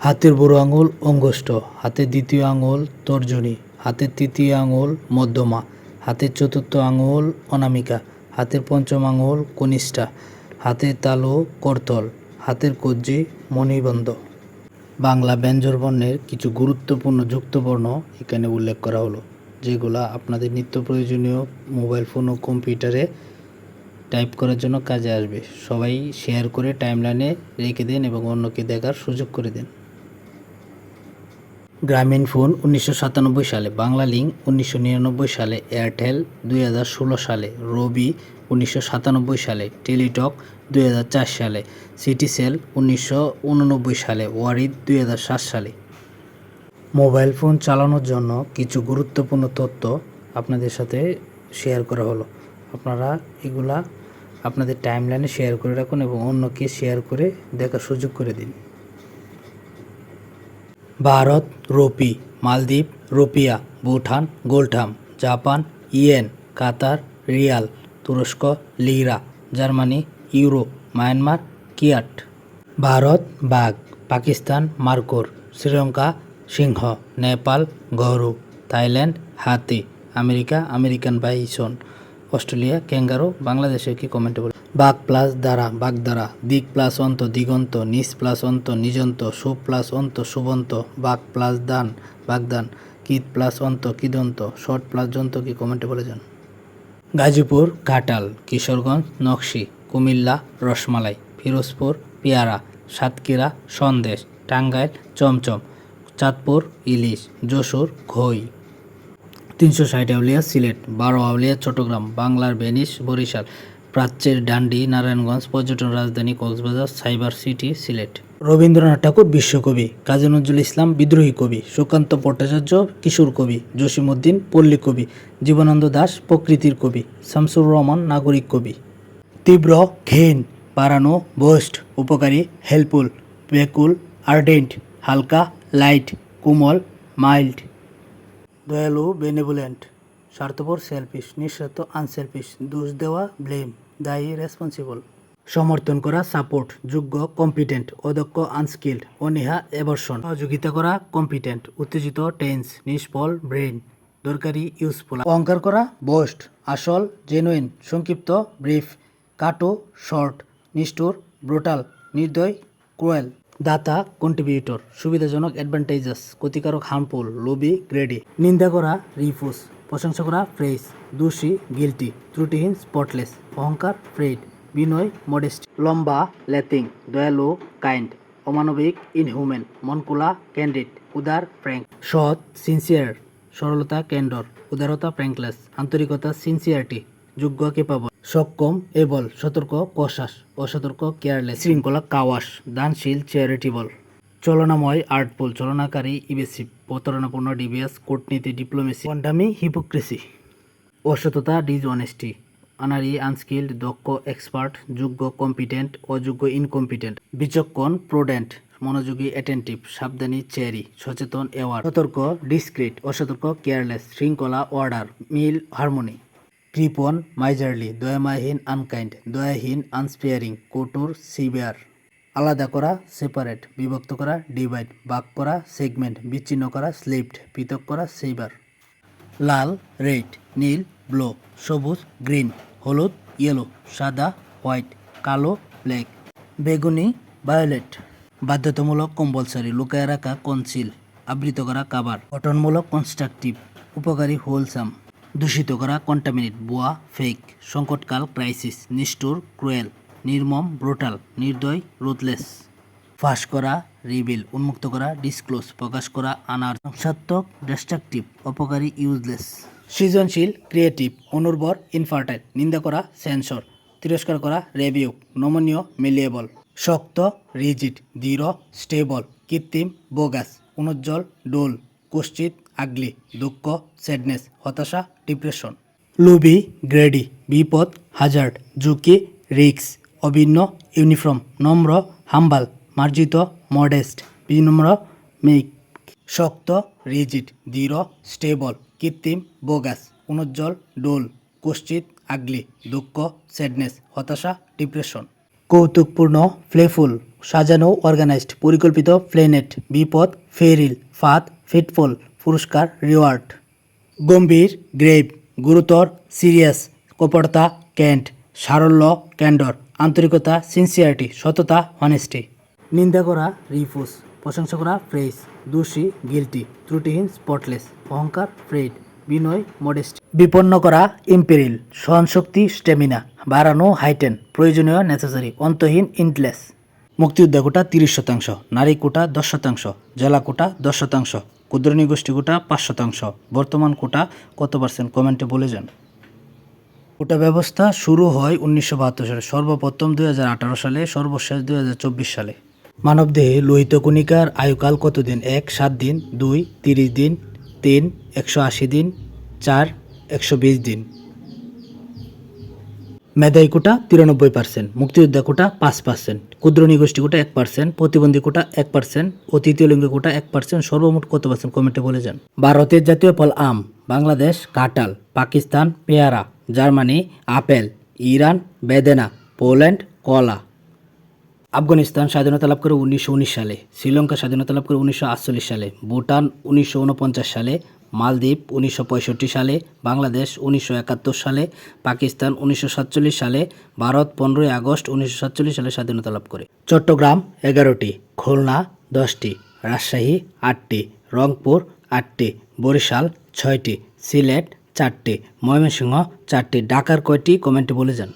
হাতের বুড়ো আঙুল অঙ্গুষ্ঠ, হাতের দ্বিতীয় আঙুল তর্জনী, হাতের তৃতীয় আঙুল মধ্যমা, হাতের চতুর্থ আঙুল অনামিকা, হাতের পঞ্চম আঙুল কনিষ্ঠা, হাতের তালু করতল, হাতের কবজি মণিবন্ধ। বাংলা ব্যঞ্জনবর্ণের কিছু গুরুত্বপূর্ণ যুক্তবর্ণ এখানে উল্লেখ করা হলো, যেগুলো আপনাদের নিত্য প্রয়োজনীয় মোবাইল ফোন ও কম্পিউটারে টাইপ করার জন্য কাজে আসবে। সবাই শেয়ার করে টাইমলাইনে রেখে দেন এবং অন্যকে দেখার সুযোগ করে দেন। গ্রামীণ ফোন 1997 সালে, বাংলা লিঙ্ক 1999 সালে, এয়ারটেল 2016 সালে, রবি 1997 সালে, টেলিটক 2004 সালে, সিটিসেল 1989 সালে, ওয়ারিদ 2007 সালে। মোবাইল ফোন চালানোর জন্য কিছু গুরুত্বপূর্ণ তথ্য আপনাদের সাথে শেয়ার করা হলো। আপনারা এগুলা আপনাদের টাইমলাইনে শেয়ার করে রাখুন এবং অন্যকে শেয়ার করে দেখার সুযোগ করে দিন। ভারত রুপি, মালদ্বীপ রুপিয়া, ভুটান গোলটাম, জাপান ইয়েন, কাতার রিয়াল, তুরস্ক Lira, Germany euro, Myanmar kyat. Bharat বাঘ, পাকিস্তান মার্কর, শ্রীলঙ্কা সিংহ, নেপাল গরু, থাইল্যান্ড হাতি, America American bison, Australia kangaroo. বাংলাদেশে কি কমেন্টে বলে? বাঘ প্লাস দ্বারা বাগধারা, দিক প্লাস অন্ত দিগন্ত, নিচ প্লাস অন্ত নিজন্ত, শুভ প্লাস অন্ত শুভন্ত, বাঘ প্লাস দান বাগদান, কীট প্লাস অন্ত কিদন্ত, শর্ট প্লাস যন্ত। কি কমেন্টে বলে যান? গাজীপুর ঘাটাল, কিশোরগঞ্জ নকশি, কুমিল্লা রসমালাই, ফিরোজপুর পেয়ারা, সাতক্ষীরা সন্দেশ, টাঙ্গাইল চমচম, চাঁদপুর ইলিশ, যশোর খই। 360 আউলিয়া সিলেট, 12 আউলিয়া চট্টগ্রাম, বাংলার ভেনিস বরিশাল, প্রাচ্যের ডান্ডি নারায়ণগঞ্জ, পর্যটন রাজধানী কক্সবাজার, সাইবার সিটি সিলেট। রবীন্দ্রনাথ ঠাকুর বিশ্বকবি, কাজী নজরুল ইসলাম বিদ্রোহী কবি, সুকান্ত ভট্টাচার্য কিশোর কবি, জসিমউদ্দিন পল্লী কবি, জীবনানন্দ দাশ প্রকৃতির কবি, শামসুর রহমান নাগরিক কবি। তীব্র ঘিন, বাড়ানো বোস্ট, উপকারী হেল্পফুল, ব্যাকুল আর্ডেন্ট, হালকা লাইট, কোমল মাইল্ড, দয়ালু বেনেভোলেন্ট, স্বার্থপর সেলফিশ, নিঃস্বার্থ আনসেলফিশ, দোষ দেওয়া ব্লেম, দায়ী রেসপন্সিবল, সমর্থন করা সাপোর্ট, যোগ্য কম্পিটেন্ট, অদক্ষ আনস্কিল্ড, অনীহা অ্যাভারশন, সহযোগিতা করা কম্পিটেন্ট, উত্তেজিত টেন্স, নিষ্ফল ব্রেইন, দরকারি ইউজফুল, অহংকার করা বোস্ট, আসল জেনুইন, সংক্ষিপ্ত ব্রিফ, কাটো শর্ট, নিষ্ঠুর ব্রুটাল, নির্দয় ক্রুয়েল, দাতা কন্ট্রিবিউটর, সুবিধাজনক অ্যাডভান্টেজাস, ক্ষতিকারক হার্মফুল, লোভী গ্রেডি, নিন্দা করা রিফুজ, প্রশংসা করা প্রেইজ, দোষী গিলটি, ত্রুটিহীন স্পটলেস, অহংকার প্রেড, বিনয় মডেস্টি, লম্বা লেথিং, দয়ালু কাইন্ড, অমানবিক ইনহিউম্যান, মনকুলা ক্যান্ডিড, উদার ফ্র্যাঙ্ক, সৎ সিনসিয়ার, সরলতা ক্যান্ডর, উদারতা ফ্র্যাঙ্কলেস, আন্তরিকতা সিনসিয়ারিটি, যোগ্য কেপাবল, সক্ষম এবল, সতর্ক কশাস, অসতর্ক কেয়ারলেস, শৃঙ্খলা কাওয়াস, দানশীল চ্যারিটেবল, চলনাময় আর্টফুল, চলনাকারী ইভেসিভ, প্রতারণাপূর্ণ ডিভিয়াস, কূটনীতি ডিপ্লোমেসি, কন্ডামি হিপোক্রেসি, অসততা ডিসঅনেস্টি, আনারি আনস্কিল্ড, দক্ষ এক্সপার্ট, যোগ্য কম্পিটেন্ট, অযোগ্য ইনকম্পিটেন্ট, বিচক্ষণ প্রুডেন্ট, মনোযোগী অ্যাটেন্টিভ, সাবধানী চেরি, সচেতন অ্যাওয়ার, সতর্ক ডিসক্রিট, অসতর্ক কেয়ারলেস, শৃঙ্খলা অর্ডার, মিল হারমোনি, কৃপণ মাইজারলি, দয়াময়হীন আনকাইন্ড, দয়াহীন আনস্পেয়ারিং, কঠোর সিভিয়ার, আলাদা করা সেপারেট, বিভক্ত করা ডিভাইড, ভাগ করা সেগমেন্ট, বিচ্ছিন্ন করা স্লিপড, পৃথক করা সেইবার। লাল রেড, নীল ব্লু, সবুজ গ্রিন, হলুদ ইয়েলো, সাদা হোয়াইট, কালো ব্ল্যাক, বেগুনি ভায়োলেট, বাধ্যতামূলক কম্পালসারি, লুকায় রাখা কনসিল, আবৃত করা কাভার, গঠনমূলক কনস্ট্রাকটিভ, উপকারী হোলসাম, দূষিত করা কন্টামিনেট, ভুয়া ফেক, সংকটকাল ক্রাইসিস, নিষ্ঠুর ক্রুয়েল, নির্মম ব্রুটাল, নির্দয় রুথলেস, ফাঁস করা রিভিল, উন্মুক্ত করা ডিসক্লোজ, প্রকাশ করা আনার, ধ্বংসাত্মক ডিস্ট্রাকটিভ, অপকারী ইউজলেস, সৃজনশীল ক্রিয়েটিভ, অনুর্বর ইনফার্টাইল, নিন্দা করা সেন্সর, তিরস্কার করা রেভিউ, নমনীয় মেলিয়েবল, শক্ত রিজিড, দৃঢ় স্টেবল, কৃত্রিম বোগাস, অনুজ্জ্বল ডোল, কুশ্চিত আগলি, দুঃখ স্যাডনেস, হতাশা ডিপ্রেশন, লোভী গ্রেডি, বিপদ হাজার্ড, ঝুঁকি রিক্স, অভিন্ন ইউনিফর্ম, নম্র হাম্বাল, মার্জিত মডেস্ট, বিনম্র মেক, শক্ত রিজিড, দৃঢ় স্টেবল, কৃত্রিম বোগাস, অনুজ্জ্বল ডোল, কুশ্চিত আগলি, দুঃখ স্যাডনেস, হতাশা ডিপ্রেশন। কৌতুকপূর্ণ, প্লেফুল, সাজানো, অর্গানাইজড, পরিকল্পিত, প্ল্যানেট, বিপদ, ফেরিল, ফাঁদ, ফিটফল, পুরস্কার, রিওয়ার্ড। গম্ভীর, গ্রেভ, গুরুতর, সিরিয়াস, কপটতা, ক্যান্ট, সারল্য, ক্যান্ডর, আন্তরিকতা, সিনসিয়ারিটি, সততা, অনেস্টি। নিন্দা করা, রিফুজ, প্রশংসা করা, প্রেইজ, দোষী, গিলটি, ত্রুটিহীন, স্পটলেস, অহংকার, প্রেড, বিনয়, মডেস্টি। বিপন্ন করা, ইম্পেরিল, সহনশক্তি, স্টেমিনা, বাড়ানো, হাইটেন, প্রয়োজনীয়, নেসেসারি, অন্তহীন, ইন্টলেস। মুক্তিযোদ্ধা কোটা 30%, নারী কোটা 10%, জেলা কোটা 10%, ক্ষুদ্র নৃগোষ্ঠী কোটা 5%, বর্তমান কোটা কত পার্সেন্ট কমেন্টে বলে যান। কোটা ব্যবস্থা শুরু হয় 1972 সালে, সর্বপ্রথম 2018 সালে, সর্বশেষ 2024 সালে। মানবদেহে লোহিত কণিকার আয়ুকাল কতদিন? 1 7 দিন, 2 30 দিন, 3 180 দিন, 4 120 দিন। মেধাই কোটা 93%, মুক্তিযোদ্ধা কোটা 5%, ক্ষুদ্র নৃগোষ্ঠী কোটা 1%, প্রতিবন্ধী কোটা 1% ও তৃতীয় লিঙ্গ কোটা 1%, সর্বমোট কত পার্সেন্ট কমেন্টে বলে যান। ভারতের জাতীয় ফল আম, বাংলাদেশ কাঁঠাল, পাকিস্তান পেয়ারা, জার্মানি আপেল, ইরান বেদেনা, পোল্যান্ড কলা। আফগানিস্তান স্বাধীনতা লাভ করে 1919 সালে, শ্রীলঙ্কা স্বাধীনতা লাভ করে 1948 সালে, ভুটান 1949 সালে, মালদ্বীপ 1965 সালে, বাংলাদেশ 1971 সালে, পাকিস্তান 1947 সালে, ভারত 15 আগস্ট 1947 সালে স্বাধীনতা লাভ করে। চট্টগ্রাম 11টি, খুলনা 10টি, রাজশাহী 8টি, রংপুর 8টি, বরিশাল 6টি, সিলেট 4টি, ময়মনসিংহ 4টি। ঢাকার কয়টি কমেন্টে বলে যান।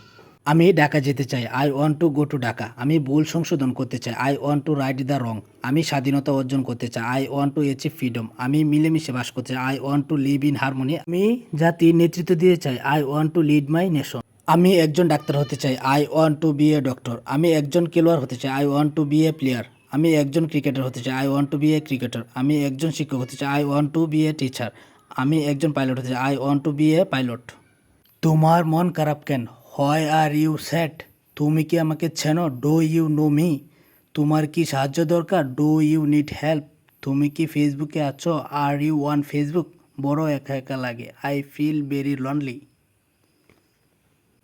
আমি ঢাকা যেতে চাই, I want to go to Dhaka. আমি ভুল সংশোধন করতে চাই, I want to right the wrong. আমি স্বাধীনতা অর্জন করতে চাই, I want to achieve freedom. আমি মিলেমিশে বাস করতে চাই, I want to live in harmony. আমি জাতির নেতৃত্ব দিতে চাই, I want to lead my nation. আমি একজন ডাক্তার হতে চাই, I want to be a doctor. আমি একজন খেলোয়াড় হতে চাই, I want to be a player. আমি একজন ক্রিকেটার হতে চাই, I want to be a cricketer. আমি একজন শিক্ষক হতে চাই, I want to be a teacher. আমি একজন পাইলট হতে চাই, I want to be a pilot. তোমার মন খারাপ কেন? Why are you sad? তুমি কি আমাকে চেনো? Do you know me? তোমার কি সাহায্য দরকার? Do you need help? তুমি কি ফেসবুকে আছো? Are you on Facebook? বড় একা একা লাগে, আই ফিল ভেরি লনলি।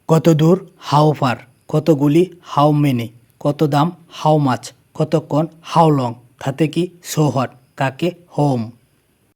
কত দূর? How far. কতগুলি? How many. কত দাম? How much. কতক্ষণ? How long. তাতে কি? So what. কাকে? হোম।